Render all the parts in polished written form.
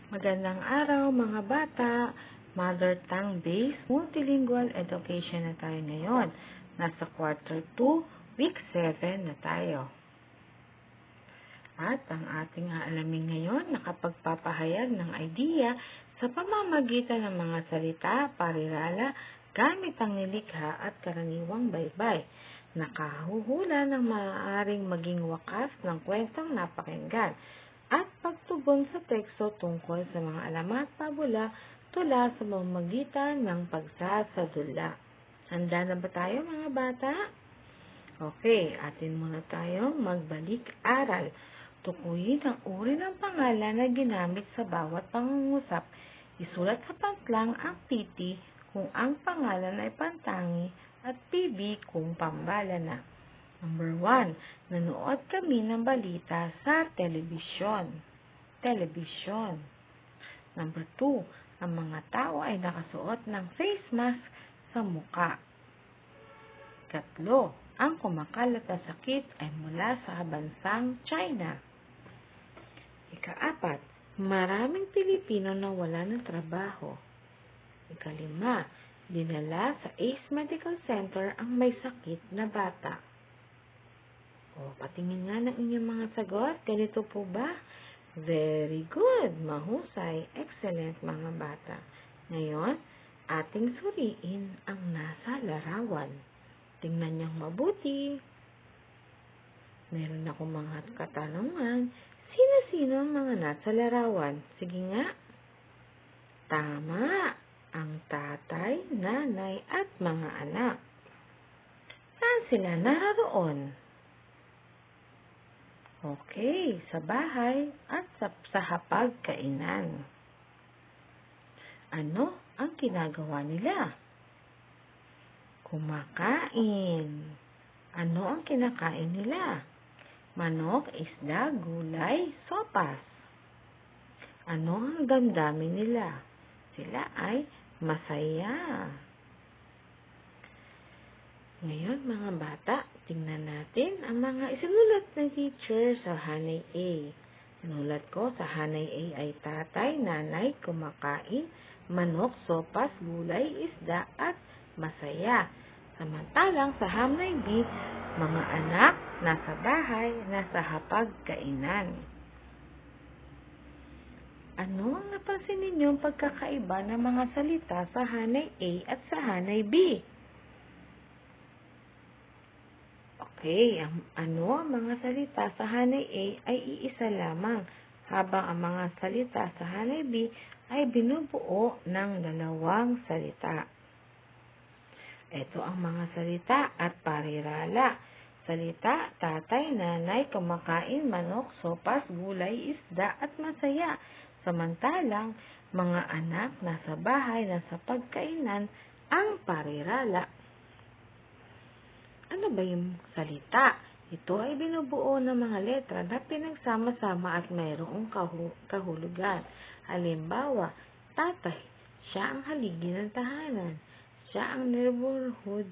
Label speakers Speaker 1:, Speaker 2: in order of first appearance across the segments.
Speaker 1: Magandang araw mga bata! Mother tongue-based multilingual education na tayo ngayon. Nasa quarter 2, week 7 na tayo. At ang ating aalamin ngayon, nakapagpapahayag ng idea sa pamamagitan ng mga salita, parirala, gamit ang nilikha at karaniwang baybay. Nakahuhula ng maaaring maging wakas ng kwentong napakinggan at pagtugon sa teksto tungkol sa mga alamat pabula tula sa pamamagitan ng pagsasadula. Handa na ba tayo mga bata? Okay, atin muna tayong magbalik-aral. Tukuyin ang uri ng pangalan na ginamit sa bawat pangungusap. Isulat sa pantlang ang PT kung ang pangalan ay pantangi at PB kung pambala na. Number 1, nanood kami ng balita sa telebisyon. Number 2, ang mga tao ay nakasuot ng face mask sa muka. 3, ang kumakalat na sakit ay mula sa bansang China. 4, maraming Pilipino na wala ng trabaho. 5, dinala sa Ace Medical Center ang may sakit na bata. Patingin nga ng inyong mga sagot. Ganito po ba? Very good. Mahusay. Excellent mga bata. Ngayon, ating suriin ang nasa larawan. Tingnan niyang mabuti. Meron akong mga katanungan. Sino-sino ang mga nasa larawan? Sige nga. Tama. Ang tatay, nanay, at mga anak. Saan sila naroon? Okay, sa bahay at sa hapagkainan. Ano ang ginagawa nila? Kumakain. Ano ang kinakain nila? Manok, isda, gulay, sopas. Ano ang damdamin nila? Sila ay masaya. Ngayon mga bata, tingnan natin ang mga isinulat ng teacher sa Hanay A. Sinulat ko sa Hanay A ay tatay, nanay, kumakain, manok, sopas, gulay, isda, at masaya. Samantalang sa Hanay B, mga anak, nasa bahay, nasa hapagkainan. Ano ang napansin ninyong pagkakaiba ng mga salita sa Hanay A at sa Hanay B? Okay, ang mga salita sa Hanay A ay iisa lamang, habang ang mga salita sa Hanay B ay binubuo ng dalawang salita. Ito ang mga salita at parirala. Salita, tatay, nanay, kumakain, manok, sopas, gulay, isda, at masaya. Samantalang, mga anak nasa bahay, nasa pagkainan, ang parirala. Ano ba yung salita? Ito ay binubuo ng mga letra na pinagsama-sama at mayroong kahulugan. Halimbawa, tatay, siya ang haligi ng tahanan. Siya ang neighborhood.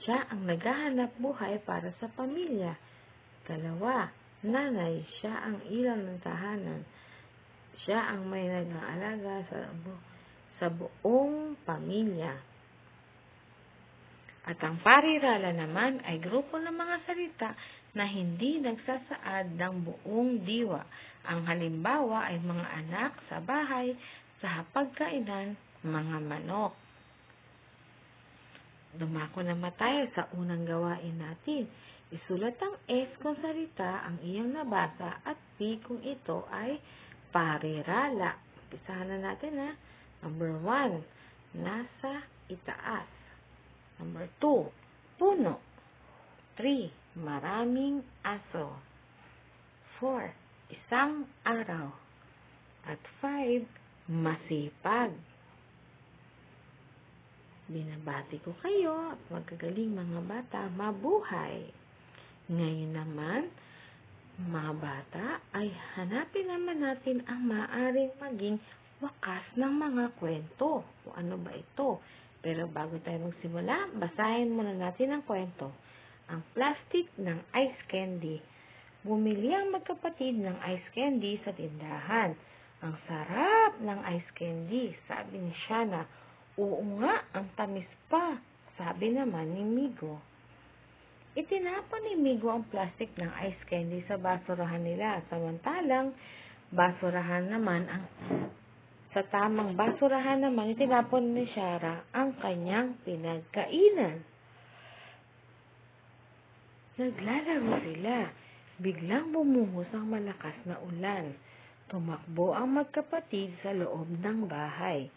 Speaker 1: Siya ang naghahanap buhay para sa pamilya. 2, nanay, siya ang ilaw ng tahanan. Siya ang may nag-aalaga sa buong pamilya. At ang parirala naman ay grupo ng mga salita na hindi nagsasaad ng buong diwa. Ang halimbawa ay mga anak sa bahay, sa hapagkainan, mga manok. Dumako naman tayo sa unang gawain natin. Isulat ang S kung salita ang iyong nabasa at P kung ito ay parirala. Umpisahan na natin ha. Number 1, nasa itaas. Number 2, puno. 3, maraming aso. 4, isang araw. At 5, masipag. Binabati ko kayo at magagaling mga bata, mabuhay. Ngayon naman, mga bata, ay hanapin naman natin ang maaaring maging wakas ng mga kwento. Kung ano ba ito? Pero bago tayo magsimula, basahin muna natin ang kwento. Ang plastic ng ice candy. Bumili ang magkapatid ng ice candy sa tindahan. Ang sarap ng ice candy, sabi ni Shana. Oo nga, ang tamis pa, sabi naman ni Migo. Itinapon ni Migo ang plastic ng ice candy sa basurahan nila, samantalang sa tamang basurahan naman, itinapon ni Shara ang kanyang pinagkainan. Naglalaro sila. Biglang bumuhos ang malakas na ulan. Tumakbo ang magkapatid sa loob ng bahay.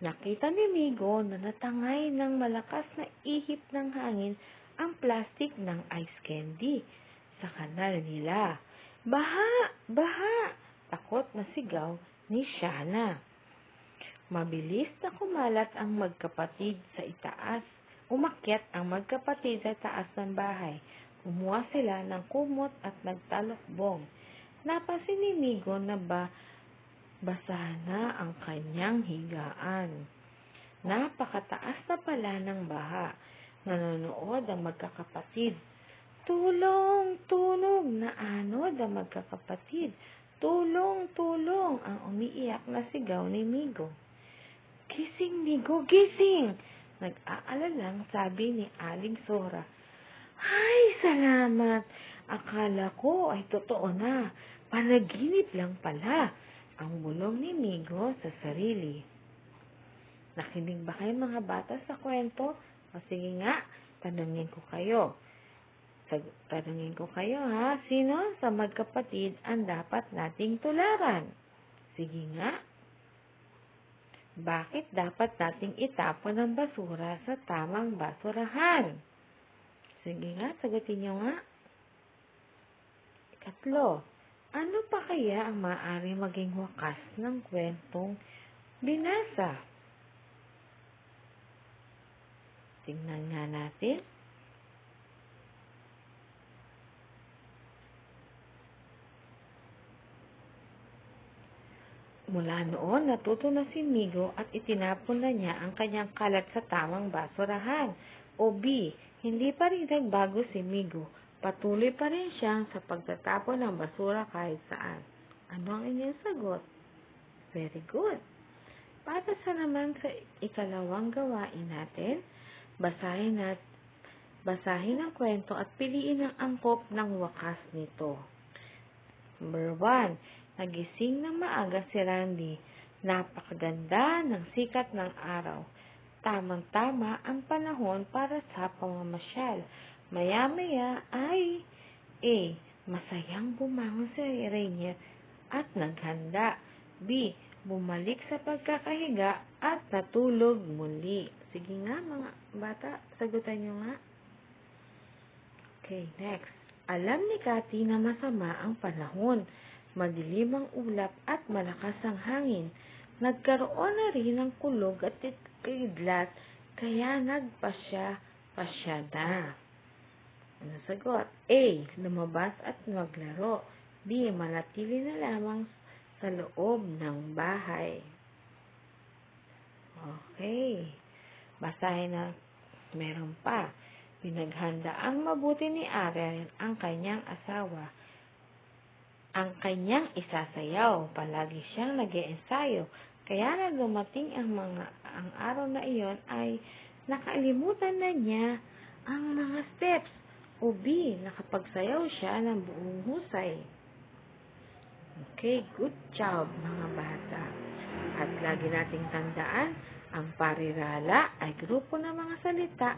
Speaker 1: Nakita ni Migo na natangay ng malakas na ihip ng hangin ang plastic ng ice candy sa kanal nila. Baha! Baha! Takot na sigaw ni Shana. Mabilis na kumalat ang magkapatid sa itaas. Umakyat ang magkapatid sa taas ng bahay. Kumuha sila ng kumot at nagtalokbong. Napansin ni Migo na basa na ang kanyang higaan. Napakataas na pala ng baha. Nanonood ang magkakapatid. Tulong! Tunog! Naanod ang magkakapatid. Tulong! Tulong! Ang umiiyak na sigaw ni Migo. Gising, Migo! Gising! Nag-aalalang sabi ni Aling Sora. Ay, salamat! Akala ko ay totoo na. Panaginip lang pala. Ang bulong ni Migo sa sarili. Nakinig ba kayo mga bata sa kwento? O sige nga, tanungin ko kayo. Tanungin ko kayo ha, sino sa magkapatid ang dapat nating tularan? Sige nga. Bakit dapat nating itapon ang basura sa tamang basurahan? Sige nga, sagutin nyo nga. Ikatlo, ano pa kaya ang maaari maging wakas ng kwentong binasa? Tingnan nga natin. Mula noon, natuto na si Migo at itinapon na niya ang kanyang kalat sa tamang basurahan. O B, hindi pa rin nagbago si Migo. Patuloy pa rin siyang sa pagtatapon ng basura kahit saan. Ano ang inyong sagot? Very good. Para sa naman sa ikalawang gawain natin, basahin ang kwento at piliin ang angkop ng wakas nito. Number 1. Nagising ng maaga si Randy. Napakaganda ng sikat ng araw. Tamang-tama ang panahon para sa pamamasyal. Maya-maya ay masayang bumangon si Rainier at naghanda. B. Bumalik sa pagkakahiga at natulog muli. Sige nga mga bata, sagutan nyo nga. Okay, next. Alam ni Cathy na masama ang panahon. Madilim ang ulap at malakas ang hangin. Nagkaroon na rin ng kulog at kidlat, kaya nagpasya na. Ano sagot? A. Lumabas at maglaro. B. Manatili na lamang sa loob ng bahay. Okay. Basahin na meron pa. Pinaghandaang mabuti ni Ariel ang kanyang asawa. Ang kanyang isasayaw. Palagi siyang nag-iensayo. Kaya na dumating ang araw na iyon ay nakalimutan na niya ang mga steps. O B. Nakapagsayaw siya ng buong husay. Okay, good job mga bata. At lagi nating tandaan, ang parirala ay grupo ng mga salita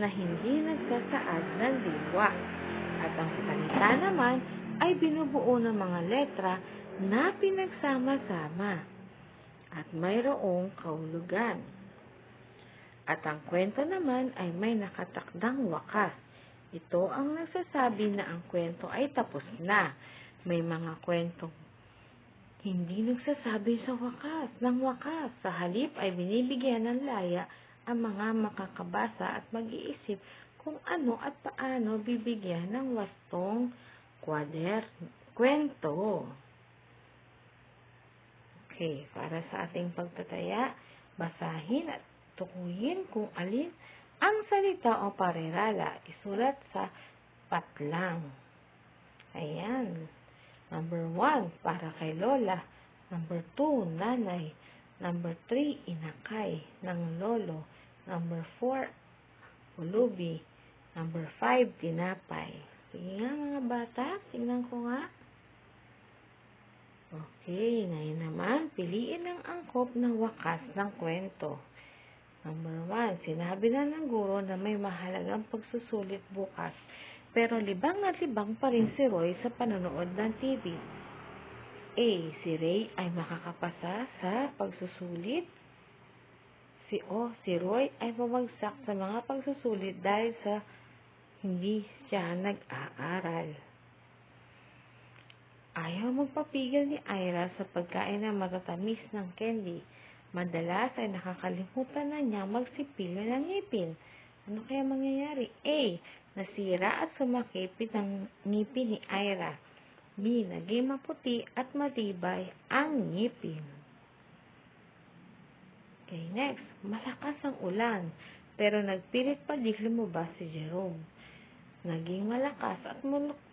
Speaker 1: na hindi nagsasaad ng diwa. At ang salita naman ay binubuo ng mga letra na pinagsama-sama at mayroong kahulugan. At ang kwento naman ay may nakatakdang wakas. Ito ang nagsasabi na ang kwento ay tapos na. May mga kwentong hindi nagsasabi ng wakas. Sa halip ay binibigyan ng laya ang mga makakabasa at mag-iisip kung ano at paano bibigyan ng wastong kwento. Okay, para sa ating pagtataya, basahin at tukuyin kung alin ang salita o parirala. Isulat sa patlang. Ayan. Number 1, para kay Lola. Number 2, nanay. Number 3, inakay ng lolo. Number 4, ulubi. Number 5, tinapay. Sige nga mga bata, tingnan ko nga. Okay, ngayon naman, piliin ang angkop ng wakas ng kwento. Number 1, sinabi na ng guro na may mahalagang pagsusulit bukas, pero libang at libang pa rin si Roy sa panonood ng TV. A. Si Ray ay makakapasa sa pagsusulit. Si Roy ay bumagsak sa mga pagsusulit dahil sa hindi siya nag-aaral. Ayaw magpapigil ni Ira sa pagkain ng matatamis ng candy. Madalas ay nakakalimutan na niya magsipilyo ng ngipin. Ano kaya mangyayari? A. Nasira at sumakipit ang ngipin ni Ira. B. Naging maputi at matibay ang ngipin. Okay, next. Malakas ang ulan, pero nagpilit pa di lumabas si Jerome. Naging malakas at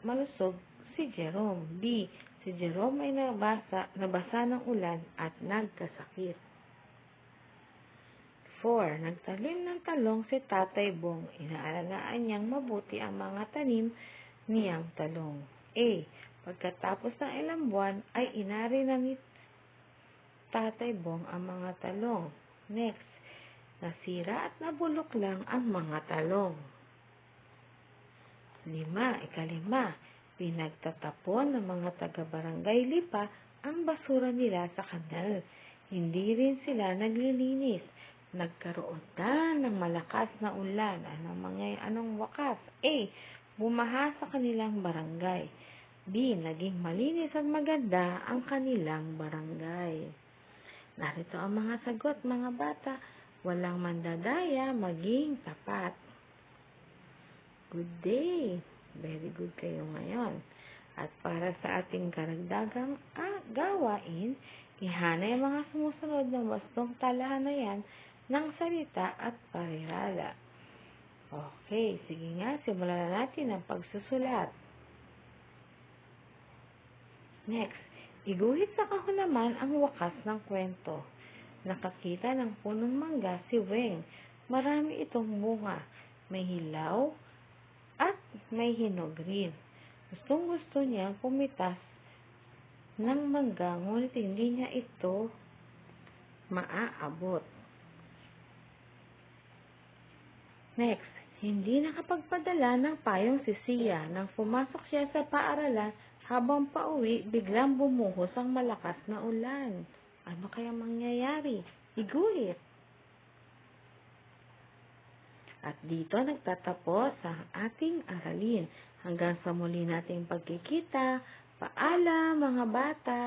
Speaker 1: malusog si Jerome. B. Si Jerome ay nabasa ng ulan at nagkasakit. 4. Nagtanim ng talong si Tatay Bong. Inaalagaan niyang mabuti ang mga tanim niyang talong. A. Pagkatapos ng ilang buwan ay inari na ni Tatay Bong ang mga talong. Next. Nasira at nabulok lang ang mga talong. 5. Ikalima. Pinagtatapon ng mga taga-barangay Lipa ang basura nila sa kanal. Hindi rin sila naglilinis. Nagkaroon na ng malakas na ulan. Anong wakas? A. Bumaha sa kanilang barangay. B. Naging malinis at maganda ang kanilang barangay. Narito ang mga sagot, mga bata. Walang mandadaya, maging tapat. Good day. Very good kayo ngayon. At para sa ating karagdagang gawain, ihanay ang mga sumusunod na wastong talahanayan ng salita at parirala. Okay, sige nga, simulan na natin ang pagsusulat. Next, iguhit sa kahon naman ang wakas ng kwento. Nakakita ng punong mangga si Weng. Marami itong bunga. May hilaw at may hinog rin. Gustong-gusto niya pumitas ng mangga, ngunit hindi niya ito maaabot. Next, hindi nakapagpadala ng payong si Sia. Nang pumasok siya sa paaralan, habang pauwi, biglang bumuhos ang malakas na ulan. Ano kaya mangyayari? Iguhit. At dito nagtatapos ang ating aralin. Hanggang sa muli nating pagkikita. Paalam mga bata!